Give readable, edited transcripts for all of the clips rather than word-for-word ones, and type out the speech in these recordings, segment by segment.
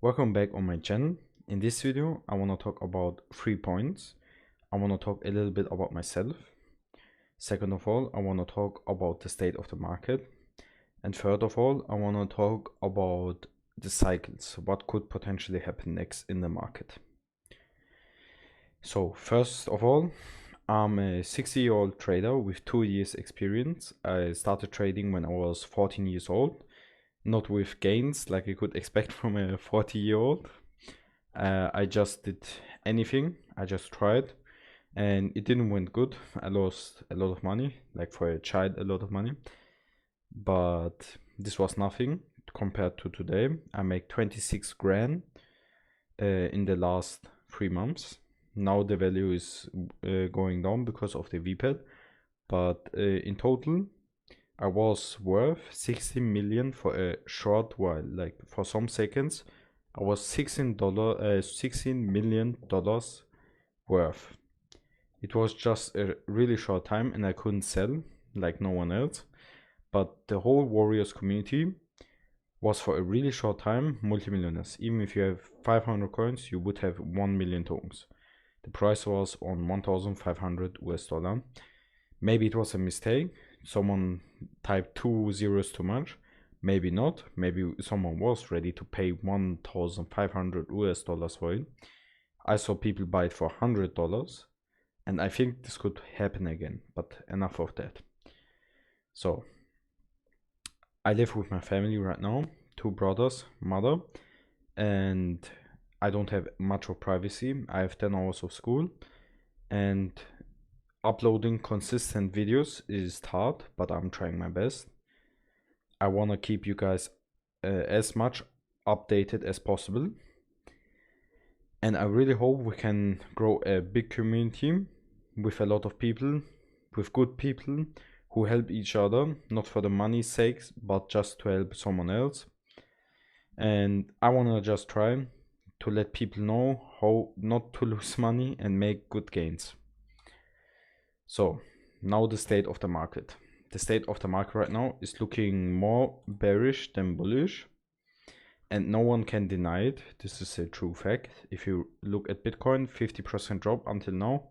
Welcome back on my channel. In this video I want to talk about 3 points. I want to talk a little bit about myself. Second of all, I want to talk about the state of the market. And third of all, I want to talk about the cycles, what could potentially happen next in the market. So first of all, I'm a 60-year-old trader with 2 years experience. I started trading when I was 14 years old. Not with gains like you could expect from a 40-year-old. I just did anything. I just tried and it didn't went good. I lost a lot of money, like for a child, a lot of money. But this was nothing compared to today. I make 26 grand in the last 3 months. Now the value is going down because of the Vpad. But in total, I was worth 16 million for a short while, like for some seconds. I was $16 million worth. It was just a really short time and I couldn't sell like no one else. But the whole Warriors community was for a really short time multimillionaires. Even if you have 500 coins, you would have 1 million tokens. The price was on 1,500 US dollar. Maybe it was a mistake. Someone typed 2 zeros too much. Maybe not. Maybe someone was ready to pay 1,500 US dollars for it. I saw people buy it for $100, and I think this could happen again, but enough of that. So I live with my family right now, 2 brothers, mother, and I don't have much of privacy. I have 10 hours of school, and uploading consistent videos is hard, but I'm trying my best. I want to keep you guys as much updated as possible. And I really hope we can grow a big community with a lot of people, with good people who help each other, not for the money's sake, but just to help someone else. And I want to just try to let people know how not to lose money and make good gains. So now the state of the market. The state of the market right now is looking more bearish than bullish, and no one can deny it. This is a true fact. If you look at Bitcoin, 50% drop until now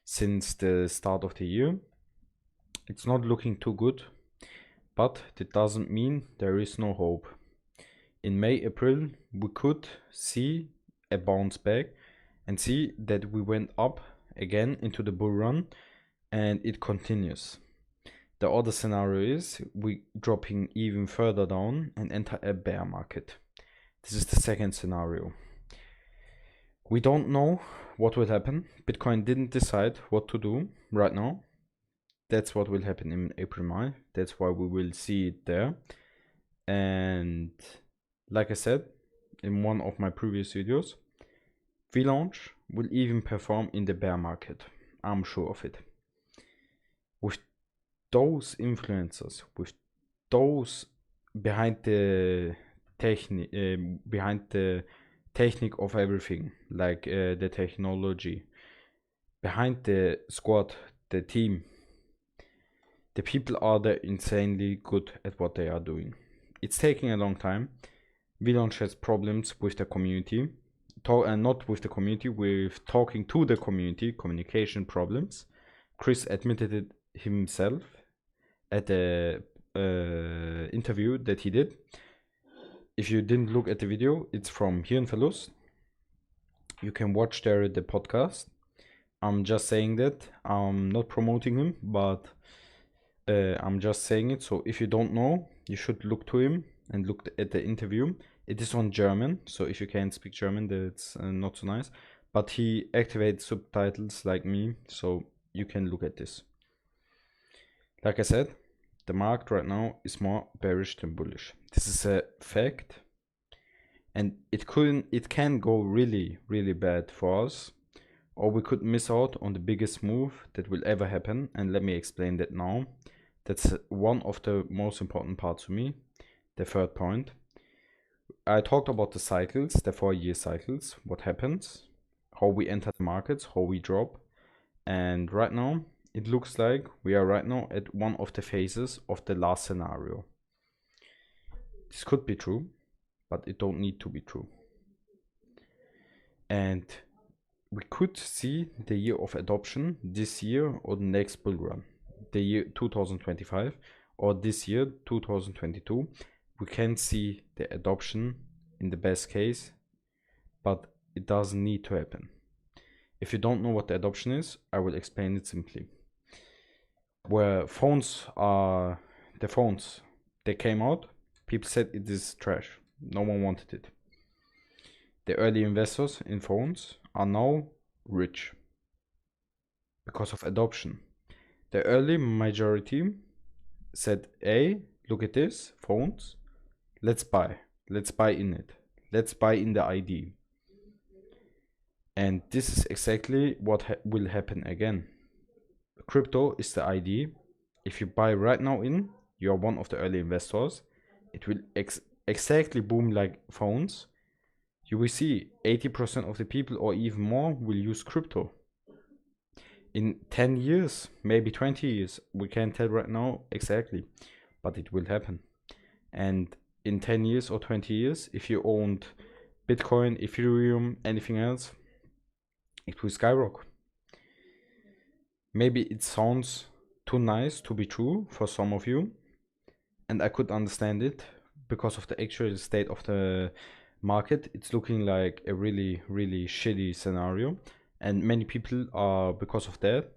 since the start of the year. It's not looking too good, but that doesn't mean there is no hope. In May, April, we could see a bounce back and see that we went up again into the bull run, and it continues. The other scenario is we dropping even further down and enter a bear market. This is the second scenario. We don't know what will happen. Bitcoin didn't decide what to do right now. That's what will happen in April, May. That's why we will see it there. And like I said in one of my previous videos, Vlaunch will even perform in the bear market. I'm sure of it. With those influencers, with those behind the technique of everything, like the technology, behind the squad, the team, the people are there insanely good at what they are doing. It's taking a long time. Vlaunch has problems with the community, not with the community, with talking to the community, communication problems. Chris admitted it himself at the interview that he did. If you didn't look at the video, it's from Hirnverlust. You can watch there the podcast. I'm just saying that. I'm not promoting him, but I'm just saying it. So if you don't know, you should look to him and look at the interview. It is on German, so if you can't speak German, that's not so nice. But he activates subtitles like me, so you can look at this. Like I said, the market right now is more bearish than bullish. This is a fact, and it can go really, really bad for us, or we could miss out on the biggest move that will ever happen. And let me explain that now. That's one of the most important parts to me. The third point. I talked about the cycles, the 4-year cycles, what happens, how we enter the markets, how we drop, and right now it looks like we are right now at one of the phases of the last scenario. This could be true, but it don't need to be true. And we could see the year of adoption this year or the next bull run, the year 2025 or this year 2022. We can see the adoption in the best case, but it doesn't need to happen. If you don't know what the adoption is, I will explain it simply. Where phones are, the phones, they came out, people said it is trash. No one wanted it. The early investors in phones are now rich because of adoption. The early majority said, hey, look at this, phones, let's buy in it. Let's buy in the ID. And this is exactly what will happen again. Crypto is the ID. If you buy right now in, you are one of the early investors. It will exactly boom like phones. You will see 80% of the people or even more will use crypto. In 10 years, maybe 20 years, we can't tell right now exactly, but it will happen. And in 10 years or 20 years, if you owned Bitcoin, Ethereum, anything else, it will skyrocket. Maybe it sounds too nice to be true for some of you, and I could understand it because of the actual state of the market. It's looking like a really shitty scenario, and many people are, because of that,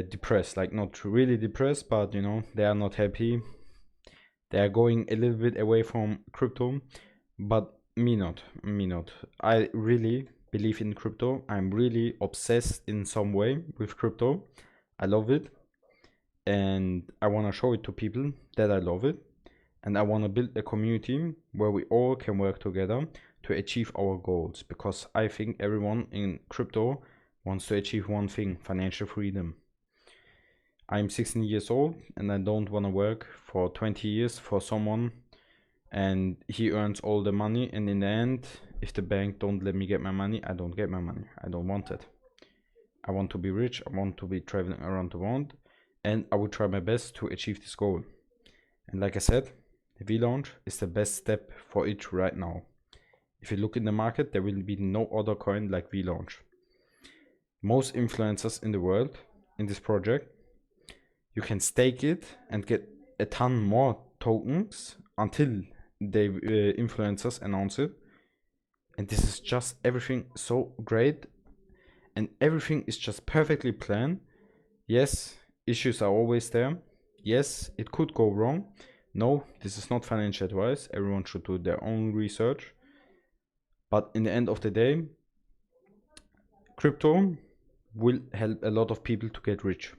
depressed. Like, not really depressed, but you know, they are not happy. They are going a little bit away from crypto, but me not. I really believe in crypto. I'm really obsessed in some way with crypto. I love it, and I want to show it to people that I love it, and I want to build a community where we all can work together to achieve our goals, because I think everyone in crypto wants to achieve one thing: financial freedom. I'm 16 years old and I don't want to work for 20 years for someone and he earns all the money, and in the end, if the bank don't let me get my money, I don't get my money. I don't want it. I want to be rich. I want to be traveling around the world, and I will try my best to achieve this goal. And like I said, Vlaunch is the best step for it right now. If you look in the market, there will be no other coin like Vlaunch. Most influencers in the world in this project, you can stake it and get a ton more tokens until the influencers announce it. And this is just everything so great, and everything is just perfectly planned. Yes, issues are always there. Yes, it could go wrong. No, this is not financial advice. Everyone should do their own research. But in the end of the day, crypto will help a lot of people to get rich.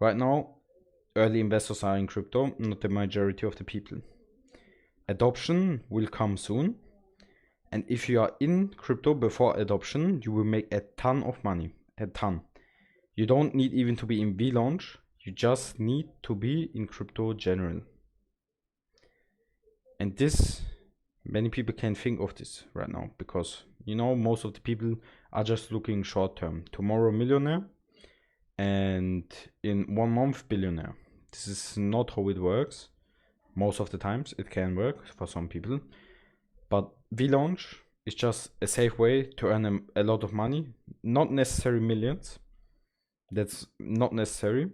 Right now, early investors are in crypto, not the majority of the people. Adoption will come soon. And if you are in crypto before adoption, you will make a ton of money. A ton. You don't need even to be in Vlaunch. You just need to be in crypto general. And this, many people can't think of this right now, because, you know, most of the people are just looking short term. Tomorrow millionaire, and in 1 month billionaire. This is not how it works. Most of the times it can work for some people, but Vlaunch is just a safe way to earn a lot of money. Not necessarily millions. That's not necessary,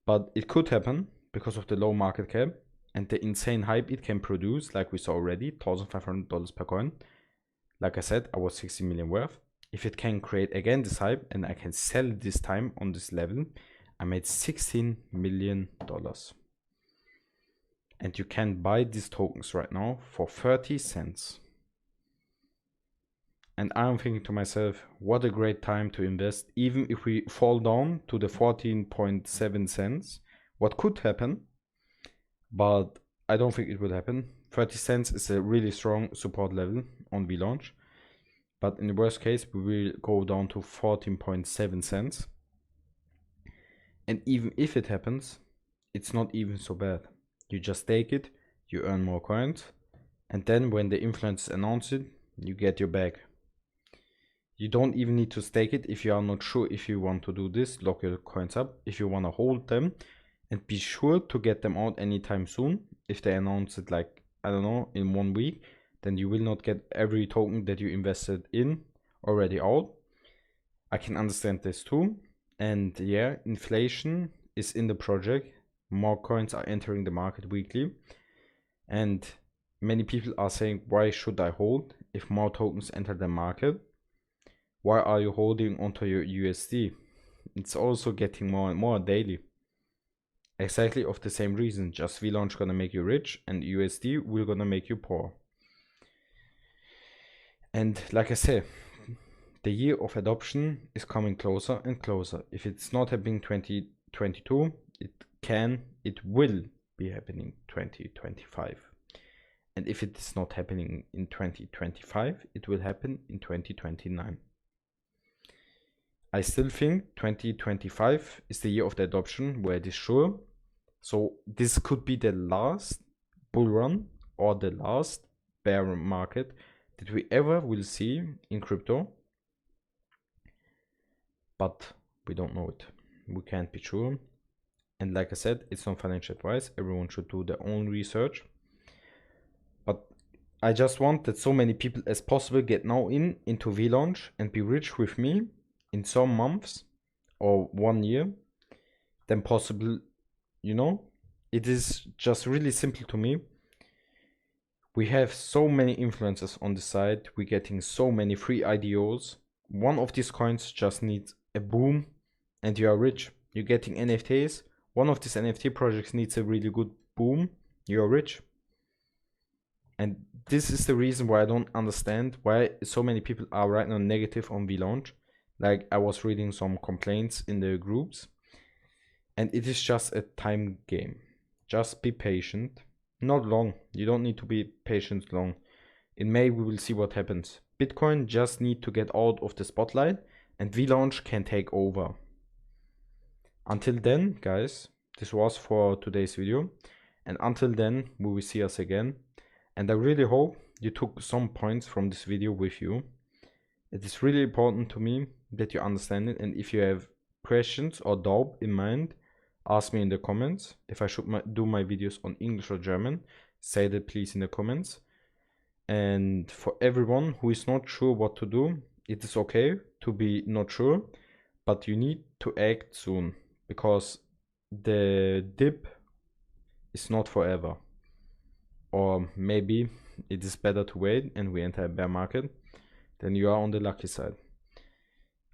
but it could happen because of the low market cap and the insane hype it can produce, like we saw already, $1,500 per coin. Like I said, I was 60 million worth. If it can create again this hype and I can sell it this time on this level, I made $16 million. And you can buy these tokens right now for 30 cents. And I'm thinking to myself, what a great time to invest. Even if we fall down to the 14.7 cents, what could happen, but I don't think it will happen. 30 cents is a really strong support level on Vlaunch. But in the worst case, we will go down to 14.7 cents. And even if it happens, it's not even so bad. You just take it, you earn more coins, and then when the influencers announce it, you get your bag. You don't even need to stake it if you are not sure if you want to do this. Lock your coins up if you want to hold them, and be sure to get them out anytime soon. If they announce it, like, I don't know, in 1 week, then you will not get every token that you invested in already out. I can understand this too. And yeah, inflation is in the project. More coins are entering the market weekly. And many people are saying, why should I hold if more tokens enter the market? Why are you holding onto your USD? It's also getting more and more daily. Exactly of the same reason. Just Vlaunch gonna make you rich and USD will gonna make you poor. And like I said, the year of adoption is coming closer and closer. If it's not happening 2022, it will be happening 2025. And if it is not happening in 2025, it will happen in 2029. I still think 2025 is the year of the adoption where it is sure. So this could be the last bull run or the last bear market that we ever will see in crypto. But we don't know it. We can't be sure. And like I said, it's not financial advice. Everyone should do their own research. But I just want that so many people as possible get now into Vlaunch and be rich with me in some months or 1 year. Then possible, you know, it is just really simple to me. We have so many influencers on the side. We're getting so many free IDOs. One of these coins just needs a boom and you are rich. You're getting NFTs. One of these NFT projects needs a really good boom. You're rich. And this is the reason why I don't understand why so many people are right now negative on Vlaunch. Like I was reading some complaints in the groups. And it is just a time game. Just be patient. Not long. You don't need to be patient long. In May we will see what happens. Bitcoin just need to get out of the spotlight and Vlaunch can take over. Until then, guys, this was for today's video. And until then, we will see us again. And I really hope you took some points from this video with you. It is really important to me that you understand it. And if you have questions or doubt in mind, ask me in the comments. If I should do my videos on English or German, say that please in the comments. And for everyone who is not sure what to do, it is okay to be not sure, but you need to act soon because the dip is not forever. Or maybe it is better to wait and we enter a bear market, then you are on the lucky side.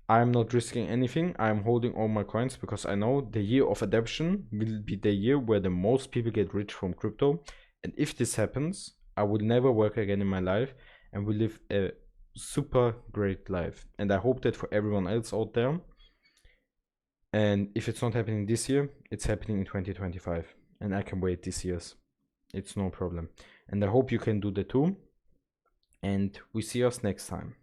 I'm not risking anything. I'm holding all my coins because I know the year of adoption will be the year where the most people get rich from crypto. And if this happens, I will never work again in my life and will live a super great life. And I hope that for everyone else out there. And if it's not happening this year, it's happening in 2025. And I can wait this year's. It's no problem. And I hope you can do that too. And we see us next time.